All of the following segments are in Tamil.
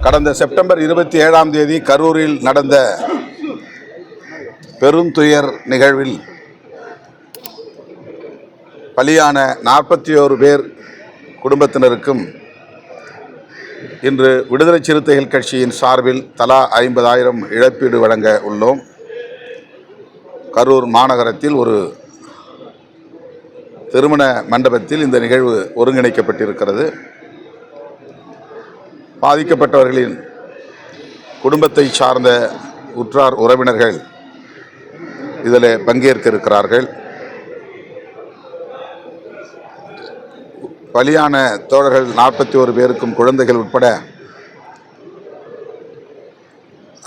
கடந்த செப்டம்பர் 27ஆம் தேதி கரூரில் நடந்த பெருந்துயர் நிகழ்வில் பலியான 41 பேர் குடும்பத்தினருக்கும் இன்று விடுதலை சிறுத்தைகள் கட்சியின் சார்பில் தலா 50,000 இழப்பீடு வழங்க உள்ளோம். கரூர் மாநகரத்தில் ஒரு திருமண மண்டபத்தில் இந்த நிகழ்வு ஒருங்கிணைக்கப்பட்டிருக்கிறது. பாதிக்கப்பட்டவர்களின் குடும்பத்தை சார்ந்த உற்றார் உறவினர்கள் இதில் பங்கேற்க இருக்கிறார்கள். பலியான தோழர்கள் 41 பேருக்கும் குழந்தைகள் உட்பட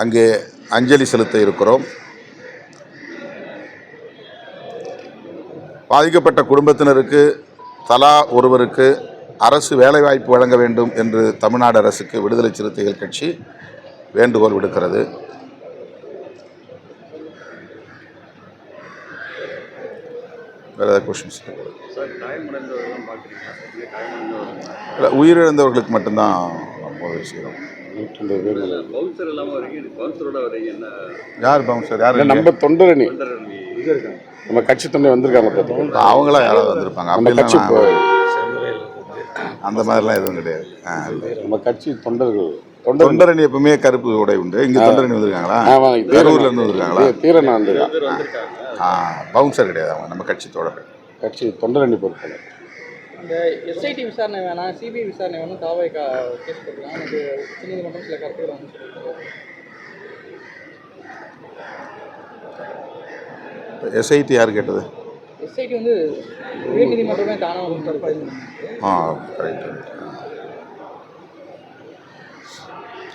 அங்கே அஞ்சலி செலுத்த இருக்கிறோம். பாதிக்கப்பட்ட குடும்பத்தினருக்கு தலா ஒருவருக்கு அரசு வேலைவாய்ப்பு வழங்க வேண்டும் என்று தமிழ்நாடு அரசுக்கு விடுதலை சிறுத்தைகள் கட்சி வேண்டுகோள் விடுக்கிறது. வேறு ஏதாவது கொஸ்டின்ஸ்? இல்லை, உயிரிழந்தவர்களுக்கு மட்டும்தான் உதவி செய்கிறோம். யார் பவுன்சர்? யார்? நம்ம தொண்டரணி, நம்ம கட்சி தொண்டை வந்திருக்காங்க. அவங்களாம் யாராவது வந்திருப்பாங்க. அந்த மாதிரிலாம் எதுவும் கிடையாது. நம்ம கட்சி தொண்டர்கள். தொண்டரணி எப்பவுமே கருப்பு உடை உண்டு. இங்கே தொண்டரணி வந்திருக்காங்களா? கரூர்ல இருந்து வந்திருக்காங்களா? தீரன் பவுன்சர் கிடையாது. அவங்க நம்ம கட்சி தோழர்கள், கட்சி தொண்டரணி பொறுப்பு. இந்த எஸ்ஐடி விசாரணை வேணாம், சிபிஐ விசாரணை வேணும், தாவை கேஸ் போட்டுக்கலாம். எனக்கு உச்சநீதிமன்றம் சில கருத்துக்கள் வந்து சொல்லியிருக்காங்க. எஸ்ஐடி யார் கேட்டது? எஸ்ஐடி வந்து உயர்நீதிமன்றமே தானாக வந்து ரைட்.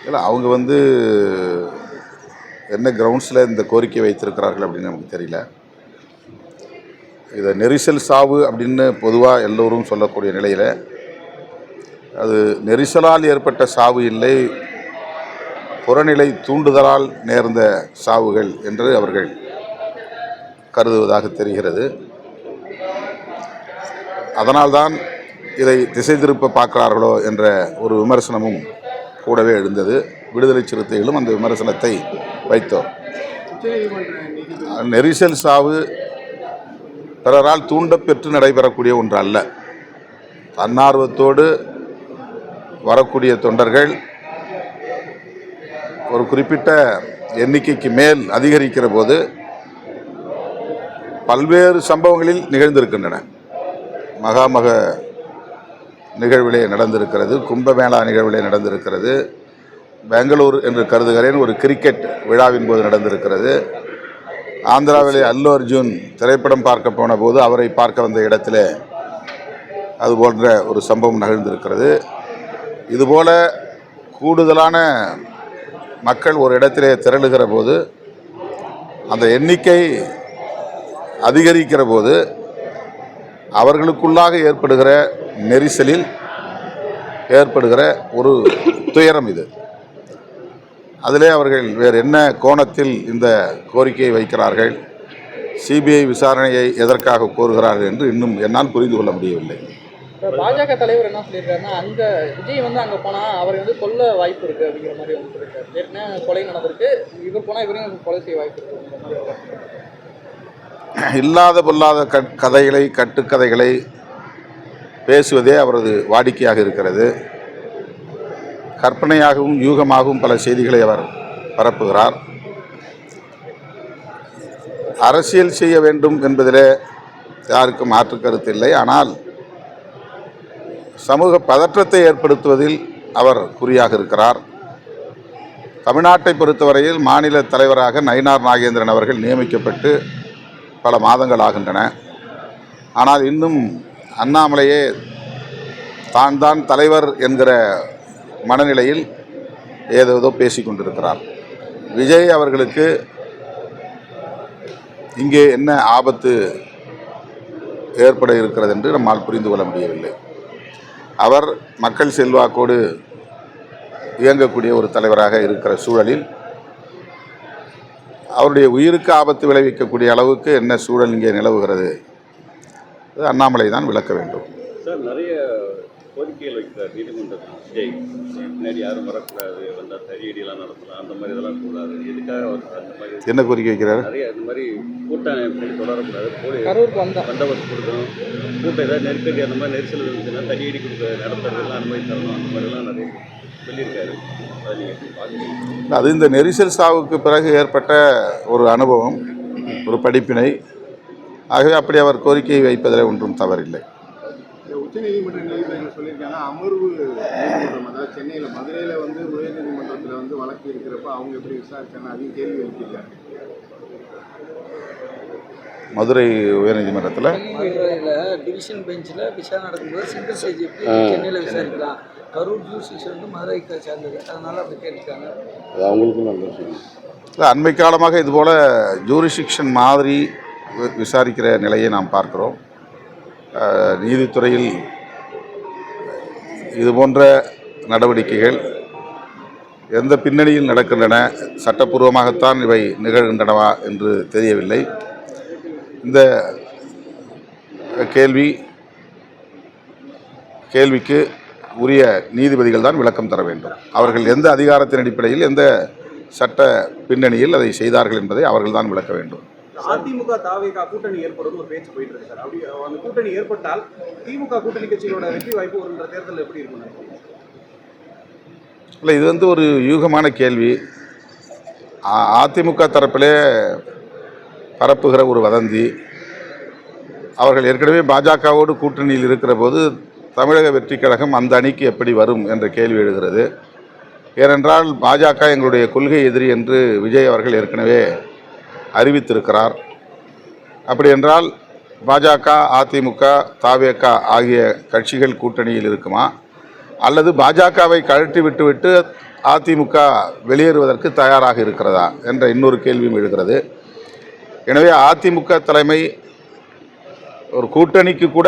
இல்லை, அவங்க வந்து என்ன கிரவுண்ட்ஸில் இந்த கோரிக்கை வைத்திருக்கிறார்கள் அப்படின்னு நமக்கு தெரியல. இதை நெரிசல் சாவு அப்படின்னு பொதுவாக எல்லோரும் சொல்லக்கூடிய நிலையில் அது நெரிசலால் ஏற்பட்ட சாவு இல்லை, புறநிலை தூண்டுதலால் நேர்ந்த சாவுகள் என்று அவர்கள் கருதுவதாக தெரிகிறது. அதனால்தான் இதை திசை திருப்ப பார்க்கிறார்களோ என்ற ஒரு விமர்சனமும் கூடவே எழுந்தது. விடுதலை சிறுத்தைகளும் அந்த விமர்சனத்தை வைத்தோம். நெரிசல் சாவு பிறரால் தூண்டப்பெற்று நடைபெறக்கூடிய ஒன்று அல்ல. தன்னார்வத்தோடு வரக்கூடிய தொண்டர்கள் ஒரு குறிப்பிட்ட எண்ணிக்கைக்கு மேல் அதிகரிக்கிற போது பல்வேறு சம்பவங்களில் நிகழ்ந்திருக்கின்றன. மகாமக நிகழ்விலே நடந்திருக்கிறது, கும்பமேளா நிகழ்விலே நடந்திருக்கிறது, பெங்களூர் என்று கருதுகிறேன் ஒரு கிரிக்கெட் விழாவின் போது நடந்திருக்கிறது, ஆந்திராவிலே அல்லு அர்ஜுன் திரைப்படம் பார்க்க போன போது அவரை பார்க்க வந்த இடத்துல அது போன்ற ஒரு சம்பவம் நிகழ்ந்திருக்கிறது. இதுபோல கூடுதலான மக்கள் ஒரு இடத்திலே திரளுகிற போது, அந்த எண்ணிக்கை அதிகரிக்கிற போது அவர்களுக்குள்ளாக ஏற்படுகிற நெரிசலில் ஏற்படுகிற ஒரு துயரம் இது. அதிலே அவர்கள் வேறு என்ன கோணத்தில் இந்த கோரிக்கையை வைக்கிறார்கள், சிபிஐ விசாரணையை எதற்காக கோருகிறார்கள் என்று இன்னும் என்னால் புரிந்து கொள்ள முடியவில்லை. பாஜக தலைவர் என்ன சொல்லியிருக்காருன்னா, அந்த விஜய் வந்து அங்கே போனால் அவரை வந்து கொல்ல வாய்ப்பு இருக்குது அப்படிங்கிற மாதிரி வந்து சொல்லியிருக்காரு. ஏற்கனவே கொலை நடந்திருக்கு, இவர் போனால் இவரையும் கொலை செய்ய வாய்ப்பு இருக்குது. இல்லாத பொல்லாத கதைகளை, கட்டுக்கதைகளை பேசுவதே அவரது வாடிக்கையாக இருக்கிறது. கற்பனையாகவும் யூகமாகவும் பல செய்திகளை அவர் பரப்புகிறார். அரசியல் செய்ய வேண்டும் என்பதிலே யாருக்கும் மாற்று கருத்து இல்லை. ஆனால் சமூக பதற்றத்தை ஏற்படுத்துவதில் அவர் குறியாக இருக்கிறார். தமிழ்நாட்டை பொறுத்தவரையில் மாநில தலைவராக நயினார் நாகேந்திரன் அவர்கள் நியமிக்கப்பட்டு பல மாதங்கள் ஆகின்றன. ஆனால் இன்னும் அண்ணாமலையே தான் தலைவர் என்கிற மனநிலையில் ஏதோ பேசிக்கொண்டிருக்கிறார். விஜய் அவர்களுக்கு இங்கே என்ன ஆபத்து ஏற்பட இருக்கிறது என்று நம்மால் புரிந்து கொள்ள முடியவில்லை. அவர் மக்கள் செல்வாக்கோடு இயங்கக்கூடிய ஒரு தலைவராக இருக்கிற சூழலில் அவருடைய உயிருக்கு ஆபத்து விளைவிக்கக்கூடிய அளவுக்கு என்ன சூழல் இங்கே நிலவுகிறது, அண்ணாமலை தான் விளக்க வேண்டும். சார், நிறைய கோரிக்கைகள் வைக்கிறார் நீதிமன்றத்தில் விஜய். பின்னாடி யாரும் வரக்கூடாது, வந்தால் தடியடியெல்லாம் நடத்தலாம், அந்த மாதிரி இதெல்லாம் கூடாது. எதுக்காக அவர் அந்த மாதிரி என்ன கோரிக்கை வைக்கிறாரு? நிறைய இந்த மாதிரி கூட்டம் இப்படி தொடரக்கூடாது, கரூருக்கு பந்தோபஸ்து கொடுக்கணும், கூட்டம் ஏதாவது நெருக்கடி அந்த மாதிரி நெரிசல் இருந்துச்சுன்னா தடியடி கொடுக்க நடத்துறதுலாம் அனுமதி தரணும், அந்த மாதிரிலாம் நிறைய சொல்லியிருக்காரு. அதை நீங்கள் எப்படி பார்க்குறீங்க? அது இந்த நெரிசல் சாவுக்கு பிறகு ஏற்பட்ட ஒரு அனுபவம், ஒரு படிப்பினை. ஆகவே அப்படி அவர் கோரிக்கையை வைப்பதில் ஒன்றும் தவறில்லை. உச்சநீதிமன்ற நீதிபதிகள் சொல்லியிருக்காங்க, அமர்வு நீதிமன்றம், அதாவது சென்னையில் மதுரையில் வந்து உயர்நீதிமன்றத்தில் வழக்கு இருக்கிறப்ப அவங்க எப்படி விசாரிச்சாங்க, அதையும் கேள்வி எழுப்பியிருக்காங்க. மதுரை உயர்நீதிமன்றத்தில் மதுரையில் டிவிஷன் பெஞ்சில் விசாரணை நடக்கும்போது சிங்கிள் ஸ்டேஜ் எப்படி சென்னையில் விசாரிக்கலாம், கரூர் ஜூரிஸ்டிக்ஷன் வந்து மதுரைக்கு சேர்ந்தது, அதனால அப்படி கேட்டிருக்காங்க. அது அவங்களுக்கும் நல்ல விஷயம். அண்மை காலமாக இதுபோல் ஜூரிஸ்டிக்ஷன் மாதிரி விசாரிக்கிற நிலையை நாம் பார்க்கிறோம். நீதித்துறையில் இது போன்ற நடவடிக்கைகள் எந்த பின்னணியில் நடக்கின்றன, சட்டப்பூர்வமாகத்தான் இவை நிகழ்கின்றனவா என்று தெரியவில்லை. இந்த கேள்விக்கு உரிய நீதிபதிகள் தான் விளக்கம் தர வேண்டும். அவர்கள் எந்த அதிகாரத்தின் அடிப்படையில், எந்த சட்ட பின்னணியில் அதை செய்தார்கள் என்பதை அவர்கள் தான் விளக்க வேண்டும். அதிமுக தாவேகா கூட்டணி ஏற்படும் ஒரு பேச்சு போயிட்டு இருக்கு சார். அப்படி அந்த கூட்டணி ஏற்பட்டால் திமுக கூட்டணி கட்சிகளோட வெற்றி வாய்ப்பு வருகின்ற தேர்தல் எப்படி இருக்கும்? இல்லை, இது வந்து ஒரு யூகமான கேள்வி. அதிமுக தரப்பிலே பரப்புகிற ஒரு வதந்தி. அவர்கள் ஏற்கனவே பாஜகவோடு கூட்டணியில் இருக்கிற போது தமிழக வெற்றி கழகம் அந்த அணிக்கு எப்படி வரும் என்ற கேள்வி எழுகிறது. ஏனென்றால் பாஜக எங்களுடைய கொள்கை எதிரி என்று விஜய் அவர்கள் ஏற்கனவே அறிவித்திருக்கிறார். அப்படி என்றால் பாஜக, அதிமுக, தாவேக ஆகிய கட்சிகள் கூட்டணியில் இருக்குமா, அல்லது பாஜகவை கழற்றி விட்டுவிட்டு அதிமுக வெளியேறுவதற்கு தயாராக இருக்கிறதா என்ற இன்னொரு கேள்வியும் எழுகிறது. எனவே அதிமுக தலைமை ஒரு கூட்டணிக்கு கூட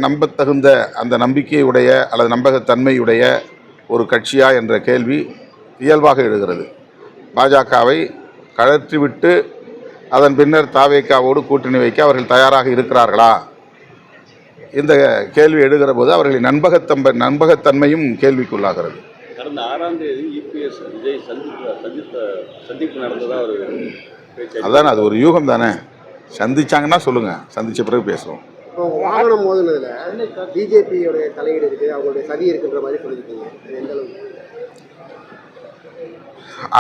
நம்பத்தகுந்த அந்த நம்பிக்கையுடைய அல்லது நம்பகத்தன்மையுடைய ஒரு கட்சியா என்ற கேள்வி இயல்பாக எழுகிறது. பாஜகவை கழற்றிவிட்டு அதன் பின்னர் தாவேக்காவோடு கூட்டணி வைக்க அவர்கள் தயாராக இருக்கிறார்களா? இந்த கேள்வி எழுகிற போது அவர்களின் நம்பகத்தன்மையும் கேள்விக்குள்ளாகிறது. கடந்த 6ஆம் தேதி இபிஎஸ் விஜய் சந்திப்பு நடந்ததா ஒரு பேச்சு. அதான், அது ஒரு யூகம் தானே. சந்திச்சாங்கன்னா சொல்லுங்கள், சந்தித்த பிறகு பேசுவோம். இப்போ வாகனம் மோதினதில் பிஜேபியோடைய தலையீடு இருக்குது, அவங்களுடைய சதி இருக்குன்ற மாதிரி சொல்லியிருக்கீங்க. எந்த அளவுக்கு?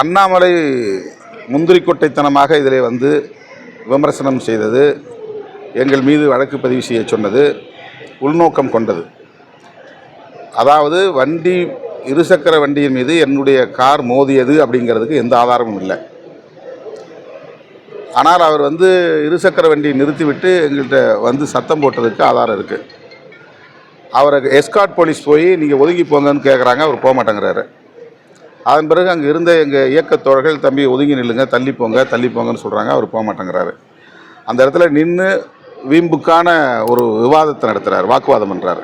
அண்ணாமலை முந்திரிக்கொட்டைத்தனமாக இதில் வந்து விமர்சனம் செய்தது, எங்கள் மீது வழக்கு பதிவு செய்ய சொன்னது உள்நோக்கம் கொண்டது. அதாவது இருசக்கர வண்டியின் மீது என்னுடைய கார் மோதியது அப்படிங்கிறதுக்கு எந்த ஆதாரமும் இல்லை. ஆனால் அவர் வந்து இருசக்கர வண்டியை நிறுத்திவிட்டு எங்கள்கிட்ட வந்து சத்தம் போட்டதுக்கு ஆதாரம் இருக்குது. அவரை எஸ்கார்ட் போலீஸ் போய் நீங்கள் ஒதுங்கி போங்கன்னு கேட்குறாங்க, அவர் போக மாட்டேங்கிறாரு. அதன் பிறகு அங்கே இருந்த எங்கள் இயக்கத்தோழர்கள், தம்பி ஒதுங்கி நில்லுங்க, தள்ளி போங்கன்னு சொல்கிறாங்க, அவர் போக மாட்டேங்கிறாரு. அந்த இடத்துல நின்று வீம்புக்கான ஒரு விவாதத்தை நடத்துகிறார், வாக்குவாதம் பண்ணுறாரு.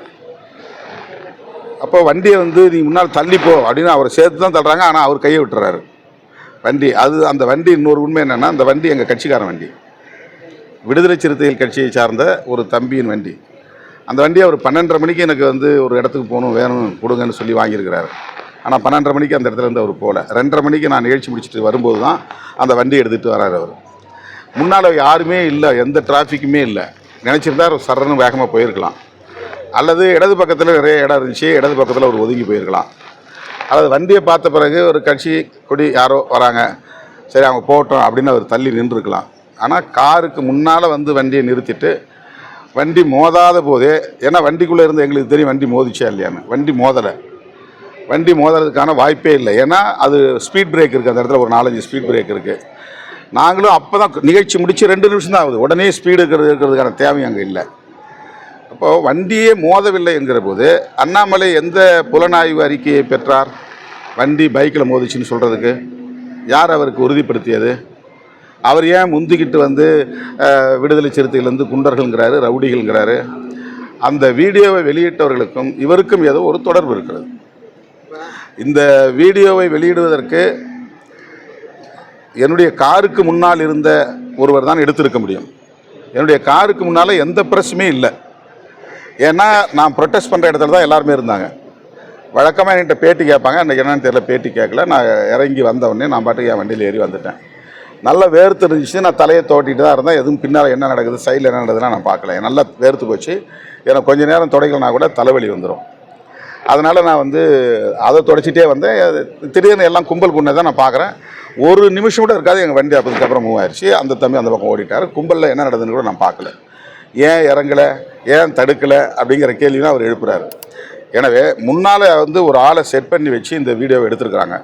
அப்போ வண்டியை வந்து நீ முன்னால் தள்ளிப்போ அப்படின்னு அவரை சேர்த்து தான் தள்ளுறாங்க. ஆனால் அவர் கையை விட்டுறாரு. அந்த வண்டி இன்னொரு உண்மை என்னென்னா, அந்த வண்டி எங்கள் கட்சிக்காரன் வண்டி, விடுதலை சிறுத்தைகள் கட்சியை சார்ந்த ஒரு தம்பியின் வண்டி. அந்த வண்டியை அவர் 12:30 மணிக்கு எனக்கு வந்து ஒரு இடத்துக்கு போகணும், வேணும், கொடுங்கன்னு சொல்லி வாங்கியிருக்கிறாரு. ஆனால் 12:30 மணிக்கு அந்த இடத்துல இருந்து அவர் போகல. 2:30 மணிக்கு நான் நிகழ்ச்சி முடிச்சுட்டு வரும்போது தான் அந்த வண்டி எடுத்துகிட்டு வராரு. அவர் முன்னால் யாருமே இல்லை, எந்த டிராஃபிக்குமே இல்லை. நினச்சிருந்தா சரன்னு வேகமாக போயிருக்கலாம், அல்லது இடது பக்கத்தில் நிறைய இடம் இருந்துச்சு, இடது பக்கத்தில் அவர் ஒதுங்கி போயிருக்கலாம். அல்லது வண்டியை பார்த்த பிறகு ஒரு கட்சி கொடி யாரோ வராங்க, சரி அவங்க போகட்டும் அப்படின்னு அவர் தள்ளி நின்றுருக்கலாம். ஆனால் காருக்கு முன்னால் வந்து வண்டியை நிறுத்திட்டு வண்டி மோதாத போதே, ஏன்னா வண்டிக்குள்ளே இருந்து எங்களுக்கு தெரியும் வண்டி மோதிச்சா இல்லையான்னு. வண்டி மோதுறதுக்கான வாய்ப்பே இல்லை. ஏன்னா அது ஸ்பீட் பிரேக் இருக்குது, அந்த இடத்துல ஒரு 4-5 ஸ்பீட் பிரேக் இருக்குது. நாங்களும் அப்போ தான் நிகழ்ச்சி முடித்து 2 நிமிஷம் தான் ஆகுது, உடனே ஸ்பீடு இருக்கிறதுக்கான தேவை அங்கே இல்லை. அப்போது வண்டியே மோதவில்லை என்கிற போது அண்ணாமலை எந்த புலனாய்வு அறிக்கையை பெற்றார்? வண்டி பைக்கில் மோதிச்சுன்னு சொல்கிறதுக்கு யார் அவருக்கு உறுதிப்படுத்தியது? அவர் ஏன் முந்திக்கிட்டு வந்து விடுதலை சிறுத்தைகள் குண்டர்கள்ங்கிறாரு, ரவுடிகள்ங்கிறாரு? அந்த வீடியோவை வெளியிட்டவர்களுக்கும் இவருக்கும் ஏதோ ஒரு தொடர்பு இருக்கிறது. இந்த வீடியோவை வெளியிடுவதற்கு என்னுடைய காருக்கு முன்னால் இருந்த ஒருவர் தான் எடுத்திருக்க முடியும். என்னுடைய காருக்கு முன்னால் எந்த பிரச்சனையும் இல்லை. ஏன்னா நான் ப்ரொட்டஸ்ட் பண்ணுற இடத்துல தான் எல்லாருமே இருந்தாங்க. வழக்கமாக என்கிட்ட பேட்டி கேட்பாங்க, அன்றைக்கி என்னன்னு தெரியல, பேட்டி கேட்கல. நான் இறங்கி வந்தவுடனே நான் பாட்டுக்கு என் வண்டியில் ஏறி வந்துட்டேன். நல்லா வேர்த்து இருந்துச்சு. நான் தலையை தோட்டிட்டு தான் இருந்தேன். எதுவும் பின்னால் என்ன நடக்குது, சைடில் என்ன நடக்குதுன்னா நான் பார்க்கல. நல்லா வேர்த்து போச்சு. எனக்கு கொஞ்சம் நேரம் துடைக்கலனா கூட தலைவலி வந்துடும். அதனால் நான் வந்து அதை துடைச்சிட்டே வந்தேன். திடீர்னு எல்லாம் கும்பல் குண்டை தான் நான் பார்க்குறேன். ஒரு நிமிஷம் கூட இருக்காது, எங்கள் வண்டி அதுக்கப்புறம் மூவ் ஆயிடுச்சு. அந்த தம்பி அந்த பக்கம் ஓடிட்டார். கும்பலில் என்ன நடக்குதுன்னு கூட நான் பார்க்கல. ஏன் இறங்கலை, ஏன் தடுக்கலை அப்படிங்கிற கேள்வி தான் அவர் எழுப்புறாரு. எனவே முன்னால் வந்து ஒரு ஆளை செட் பண்ணி வச்சு இந்த வீடியோவை எடுத்துருக்குறாங்க.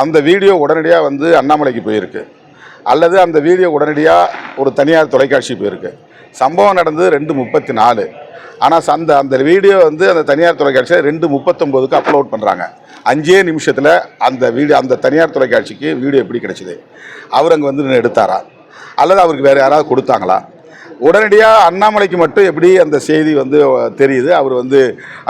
அந்த வீடியோ உடனடியாக வந்து அண்ணாமலைக்கு போயிருக்கு, அல்லது அந்த வீடியோ உடனடியாக ஒரு தனியார் தொலைக்காட்சி போயிருக்கு. சம்பவம் நடந்தது 2:34. ஆனால் அந்த வீடியோ வந்து அந்த தனியார் தொலைக்காட்சியில் 2:39க்கு அப்லோட் பண்ணுறாங்க. 5 நிமிஷத்தில் அந்த வீடியோ, அந்த தனியார் தொலைக்காட்சிக்கு வீடியோ எப்படி கிடைச்சிது? அவர் அங்கே வந்து எடுத்தாரா, அல்லது அவருக்கு வேறு யாராவது கொடுத்தாங்களா? உடனடியாக அண்ணாமலைக்கு மட்டும் எப்படி அந்த செய்தி வந்து தெரியுது? அவர் வந்து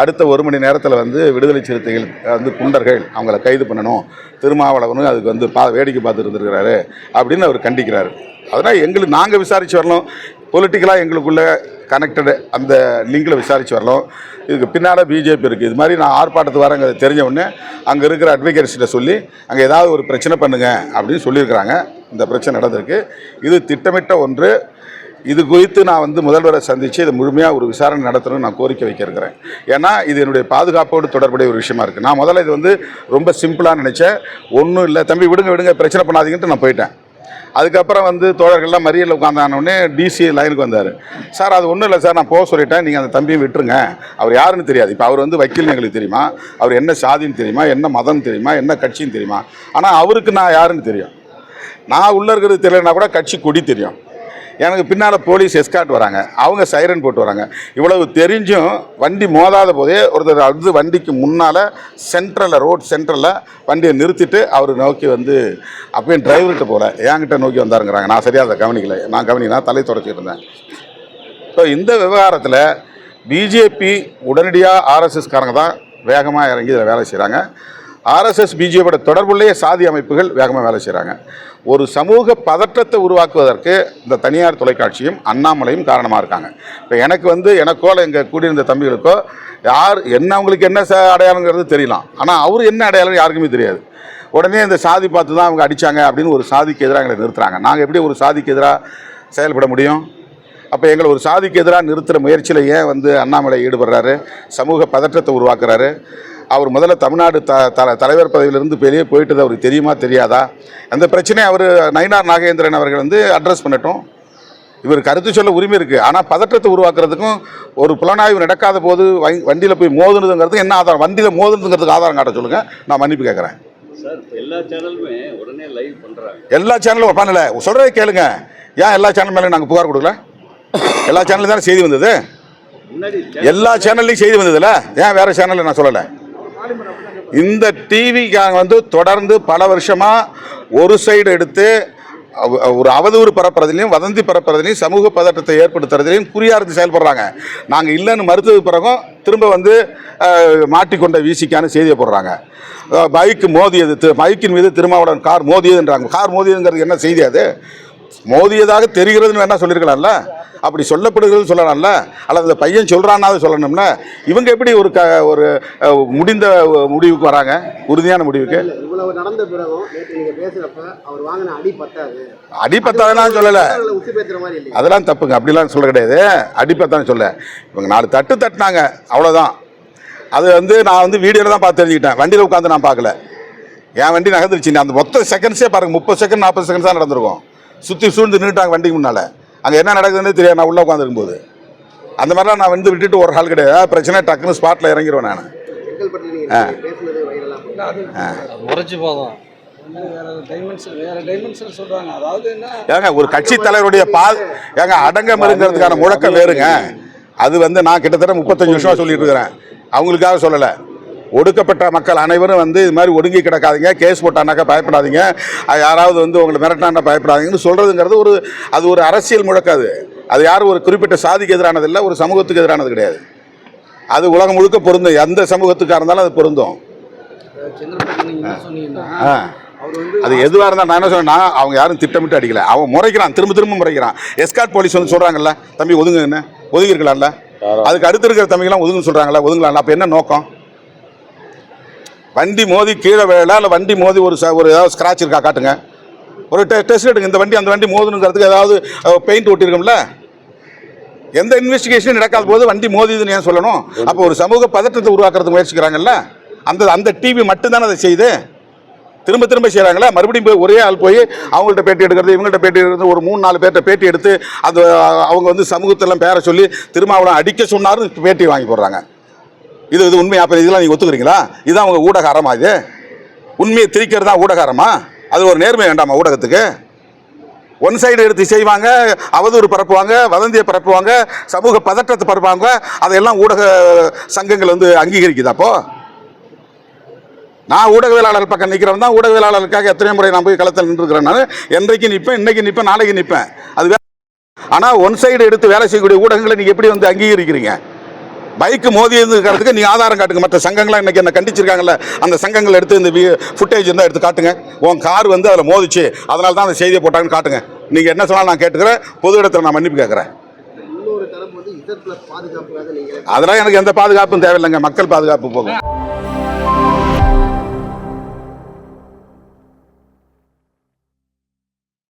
அடுத்த 1 மணி நேரத்தில் வந்து விடுதலை சிறுத்தைகள் வந்து குண்டர்கள், அவங்கள கைது பண்ணணும், திருமாவளவனும் அதுக்கு வந்து வேடிக்கை பார்த்துட்டு இருந்திருக்கிறாரு அப்படின்னு அவர் கண்டிக்கிறாரு. அதனால் எங்களுக்கு நாங்கள் விசாரித்து வரலாம், பொலிட்டிக்கலாக எங்களுக்குள்ளே கனெக்டடு அந்த லிங்கில் விசாரித்து வரலாம். இதுக்கு பின்னால் பிஜேபி இருக்குது. இது மாதிரி நான் ஆர்ப்பாட்டத்துக்கு வரேங்க தெரிஞ்ச உடனே அங்கே இருக்கிற அட்வொகேட்ஸ்கிட்ட சொல்லி அங்கே ஏதாவது ஒரு பிரச்சனை பண்ணுங்க அப்படின்னு சொல்லியிருக்கிறாங்க. இந்த பிரச்சனை நடந்திருக்கு. இது திட்டமிட்ட ஒன்று. இது குறித்து நான் வந்து முதல்வரை சந்தித்து இதை முழுமையாக ஒரு விசாரணை நடத்தணும்னு நான் கோரிக்கை வைக்க இருக்கிறேன். ஏன்னா இது என்னுடைய பாதுகாப்போடு தொடர்புடைய ஒரு விஷயமா இருக்குது. நான் முதல்ல இது வந்து ரொம்ப சிம்பிளாக நினச்சேன். ஒன்றும் இல்லை தம்பி, விடுங்க பிரச்சனை பண்ணாதீங்கன்ட்டு நான் போயிட்டேன். அதுக்கப்புறம் வந்து தோழர்கள்லாம் மறியலில் உட்காந்தானோடனே டிசி லைனுக்கு வந்தார். சார் அது ஒன்றும் இல்லை சார், நான் போக சொல்லிட்டேன், நீங்கள் அந்த தம்பியை விட்டுருங்க, அவர் யாருன்னு தெரியாது. இப்போ அவர் வந்து வக்கீல்னு எங்களுக்கு தெரியுமா, அவர் என்ன சாதின்னு தெரியுமா, என்ன மதம் தெரியுமா, என்ன கட்சின்னு தெரியுமா, ஆனால் அவருக்கு நான் யாருன்னு தெரியும். நான் உள்ளே இருக்கிறது தெரியலனா கூட கட்சி கொடி தெரியும். எனக்கு பின்னால் போலீஸ் எஸ்கார்ட் வராங்க, அவங்க சைரன் போட்டு வராங்க. இவ்வளவு தெரிஞ்சும் வண்டி மோதாத போதே ஒருத்தர் அது வண்டிக்கு முன்னால் சென்ட்ரலில், ரோட் சென்ட்ரலில் வண்டியை நிறுத்திட்டு அவர் நோக்கி வந்து அப்பயும் டிரைவர்கிட்ட போகல, என்கிட்ட நோக்கி வந்தாருங்கிறாங்க. நான் சரியாக அதை கவனிக்கலை. நான் கவனிக்கலாம், தலை தொடச்சிட்டு இருந்தேன். இப்போ இந்த விவகாரத்தில் பிஜேபி உடனடியாக ஆர்எஸ்எஸ்காரங்க தான் வேகமாக இறங்கி இதில் வேலை செய்கிறாங்க. ஆர்எஸ்எஸ் பிஜேபியோட தொடர்புள்ளே சாதி அமைப்புகள் வேகமாக வேலை செய்கிறாங்க. ஒரு சமூக பதற்றத்தை உருவாக்குவதற்கு இந்த தனியார் தொலைக்காட்சியும் அண்ணாமலையும் காரணமாக இருக்காங்க. இப்போ எனக்கு வந்து எனக்கோ எங்கள் கூடியிருந்த தம்பிகளுக்கோ யார் என்ன, அவங்களுக்கு என்ன அடையாளங்கிறது தெரியலாம், ஆனால் அவர் என்ன அடையாளம் யாருக்குமே தெரியாது. உடனே இந்த சாதி பார்த்து தான் அவங்க அடித்தாங்க அப்படின்னு ஒரு சாதிக்கு எதிராக எங்களை நிறுத்துறாங்க. நாங்கள் எப்படி ஒரு சாதிக்கு எதிராக செயல்பட முடியும்? அப்போ எங்களை ஒரு சாதிக்கு எதிராக நிறுத்துகிற முயற்சியில் ஏன் வந்து அண்ணாமலை ஈடுபடுறாரு? சமூக பதற்றத்தை உருவாக்குறாரு. அவர் முதல்ல தமிழ்நாடு தலைவர் பதவியிலிருந்து வெளியே போயிட்டது அவருக்கு தெரியுமா தெரியாதா? அந்த பிரச்சனையை அவர் நயினார் நாகேந்திரன் அவர்கள் வந்து அட்ரஸ் பண்ணட்டும். இவர் கருத்து சொல்ல உரிமை இருக்குது, ஆனால் பதற்றத்தை உருவாக்குறதுக்கும் ஒரு புலனாய்வு நடக்காத போது வண்டியில் போய் மோதுனதுங்கிறது என்ன ஆதாரம்? வண்டியில் மோதுனதுங்கிறதுக்கு ஆதாரம் காட்ட சொல்லுங்கள், நான் மன்னிப்பு கேட்குறேன். சார் எல்லா சேனலுமே உடனே லைவ் பண்ணுறாங்க. எல்லா சேனலும் பண்ணல, சொல்கிறதே கேளுங்க. ஏன் எல்லா சேனல் மேலே நாங்கள் புகார் கொடுக்கல? எல்லா சேனல்லையும் தானே செய்தி வந்தது, எல்லா சேனல்லையும் செய்தி வந்ததில்ல, ஏன் வேறு சேனலில் நான் சொல்லலை? இந்த டிவிக்காக வந்து தொடர்ந்து பல வருஷமாக ஒரு சைடு எடுத்து ஒரு அவதூறு பரப்புறதுலையும் வதந்தி பரப்புறதுலையும் சமூக பதற்றத்தை ஏற்படுத்துறதுலையும் குறியார்ந்து செயல்படுறாங்க. நாங்கள் இல்லைன்னு மறுத்தது பிறகும் திரும்ப வந்து மாட்டிக்கொண்ட வீசிக்கான செய்தியை போடுறாங்க. பைக்கு மோதியது, பைக்கின் மீது திருமாவளவன் கார் மோதியதுன்றாங்க. கார் மோதியதுங்கிறது என்ன செய்தி? அது மோதியதாக தெரிகிறதுன்னு வேணா சொல்லியிருக்கலாம்ல, அப்படி சொல்லப்படுகிறது சொல்லலாம்ல, அல்லது அந்த பையன் சொல்கிறான்னாவது சொல்லணும்ல. இவங்க எப்படி ஒரு முடிந்த முடிவுக்கு வராங்க, உறுதியான முடிவுக்கு? இவ்வளவு நடந்த பிறகும் நேற்று நீங்க பேசுறப்ப அவர் வாங்கின அடி பத்தாதுன்னு சொல்லலை, அதெல்லாம் தப்புங்க, அப்படிலாம் சொல்ல கிடையாது. அடிப்பத்தான்னு சொல்ல, இவங்க 4 தட்டு தட்டினாங்க, அவ்வளோதான். அது வந்து நான் வந்து வீடியோவில் தான் பார்த்து தெரிஞ்சுக்கிட்டேன், வண்டியில் உட்காந்து நான் பார்க்கல. என் வண்டி நகர்ந்துருச்சு, அந்த மொத்த செகண்ட்ஸே பாருங்கள், 30 செகண்ட் 40 செகண்ட்ஸ் தான் நடந்திருக்கும். சுற்றி சூழ்ந்து நின்றுட்டாங்க வண்டிக்கு முன்னால். அங்கே என்ன நடக்குதுன்னு தெரியாது, நான் உள்ளே உட்காந்துருக்கும் போது. அந்த மாதிரிலாம் நான் வந்து விட்டுட்டு ஒரு ஆள் கிடையாது. பிரச்சனை டக்குன்னு ஸ்பாட்டில் இறங்கிடுவேன் நான். உரைச்சி போதும் வேற டைமென்ஷன் சொல்றாங்க. அதாவது என்ன, ஏங்க ஒரு கட்சி தலைவருடைய ஏங்க அடங்கம் இருக்கிறதுக்கான முழக்கம் வேறுங்க. அது வந்து நான் கிட்டத்தட்ட 35 வருஷமாக சொல்லிட்டு இருக்கிறேன், அவங்களுக்காக சொல்லலை. ஒடுக்கப்பட்ட மக்கள் அனைவரும் வந்து இது மாதிரி ஒடுங்கி கிடக்காதீங்க, கேஸ் போட்டானாக்கா பயப்படாதீங்க, யாராவது வந்து உங்களை மிரட்டானா பயப்படாதீங்கன்னு சொல்கிறதுங்கிறது அது ஒரு அரசியல் முழக்காது. அது யாரும் ஒரு குறிப்பிட்ட சாதிக்கு எதிரானது இல்லை, ஒரு சமூகத்துக்கு எதிரானது கிடையாது. அது உலகம் முழுக்க பொருந்தும், எந்த சமூகத்துக்காக இருந்தாலும் அது பொருந்தும். அது எதுவாக இருந்தால் நான் என்ன சொன்னேன்னா, அவங்க யாரும் திட்டமிட்டு அடிக்கல, அவன் முறைக்கிறான், திரும்ப முறைக்கிறான். எஸ்கார்ட் போலீஸ் வந்து சொல்கிறாங்கல்ல, தம்பி ஒதுங்க, என்ன ஒதுங்கி இருக்கலாம்ல, அதுக்கு அடுத்து இருக்கிற தம்பிங்கெல்லாம் ஒதுங்குன்னு சொல்கிறாங்களா, ஒதுங்கலாம். அப்போ என்ன நோக்கம்? வண்டி மோதி கீழே விழல, இல்லை வண்டி மோதி ஒரு ஏதாவது ஸ்க்ராட்ச் இருக்கா காட்டுங்க, ஒரு டெஸ்ட் எடுங்க. இந்த வண்டி அந்த வண்டி மோதுனுங்கிறதுக்கு ஏதாவது பெயிண்ட் ஒட்டியிருக்கும்ல. எந்த இன்வெஸ்டிகேஷனும் நடக்காத போது வண்டி மோதிதுன்னு ஏன் சொல்லணும்? அப்போ ஒரு சமூக பதற்றத்தை உருவாக்குறதுக்கு முயற்சிக்கிறாங்கல்ல, அந்த டிவி மட்டும்தானே அதை செய்யுது. திரும்ப திரும்ப செய்கிறாங்களே. மறுபடியும் போய் ஒரே ஆள் போய் அவங்கள்ட்ட பேட்டி எடுக்கிறது, இவங்கள்ட்ட பேட்டி எடுக்கிறது, ஒரு 3-4 பேர்கிட்ட பேட்டி எடுத்து அது அவங்க வந்து சமூகத்தெல்லாம் பேரை சொல்லி திருமாவளவன் அடிக்க சொன்னாரும் பேட்டி வாங்கி போடுறாங்க. இது உண்மையா? அப்போ இதெல்லாம் நீங்கள் ஒத்துக்கிறீங்களா? இதுதான் அவங்க ஊடக அறமா? இது உண்மையை திரிக்கிறது தான் ஊடக அறமா? அது ஒரு நேர்மை வேண்டாமா ஊடகத்துக்கு? ஒன் சைடு எடுத்து செய்வாங்க, அவதூறு பரப்புவாங்க, வதந்தியை பரப்புவாங்க, சமூக பதற்றத்தை பரப்புவாங்க. அதையெல்லாம் ஊடக சங்கங்கள் வந்து அங்கீகரிக்குது. அப்போ நான் ஊடகவியலாளர் பக்கம் நிற்கிறவன் தான். ஊடகவியலாளருக்காக எத்தனை முறை நான் போய் களத்தில் நின்றுக்கிறேன். நான் என்றைக்கு நிற்பேன், இன்னைக்கு நிற்பேன், நாளைக்கு நிற்பேன். அது ஆனால் ஒன் சைடு எடுத்து வேலை செய்யக்கூடிய ஊடகங்களை நீங்கள் எப்படி வந்து அங்கீகரிக்கிறீங்க? பைக்கு மோதி இருக்கிறதுக்கு நீங்கள் ஆதாரம் காட்டுங்க. மற்ற சங்கங்கள்லாம் இன்றைக்கி என்ன கண்டிச்சிருக்காங்கல்ல, அந்த சங்கங்கள் எடுத்து இந்த ஃபுட்டேஜ் இருந்தால் எடுத்து காட்டுங்க. உன் கார் வந்து அதில் மோதிச்சு, அதனால தான் அந்த செய்தியை போட்டாங்கன்னு காட்டுங்க. நீங்கள் என்ன சொன்னாலும் நான் கேட்டுக்கிறேன். பொது இடத்துல நான் மன்னிப்பு கேட்குறேன். இன்னொரு தரப்பு வந்து Z+ பாதுகாப்புக்காக நீங்கள் அதெல்லாம் எனக்கு எந்த பாதுகாப்பும் தேவையில்லைங்க. மக்கள் பாதுகாப்பு போகும்.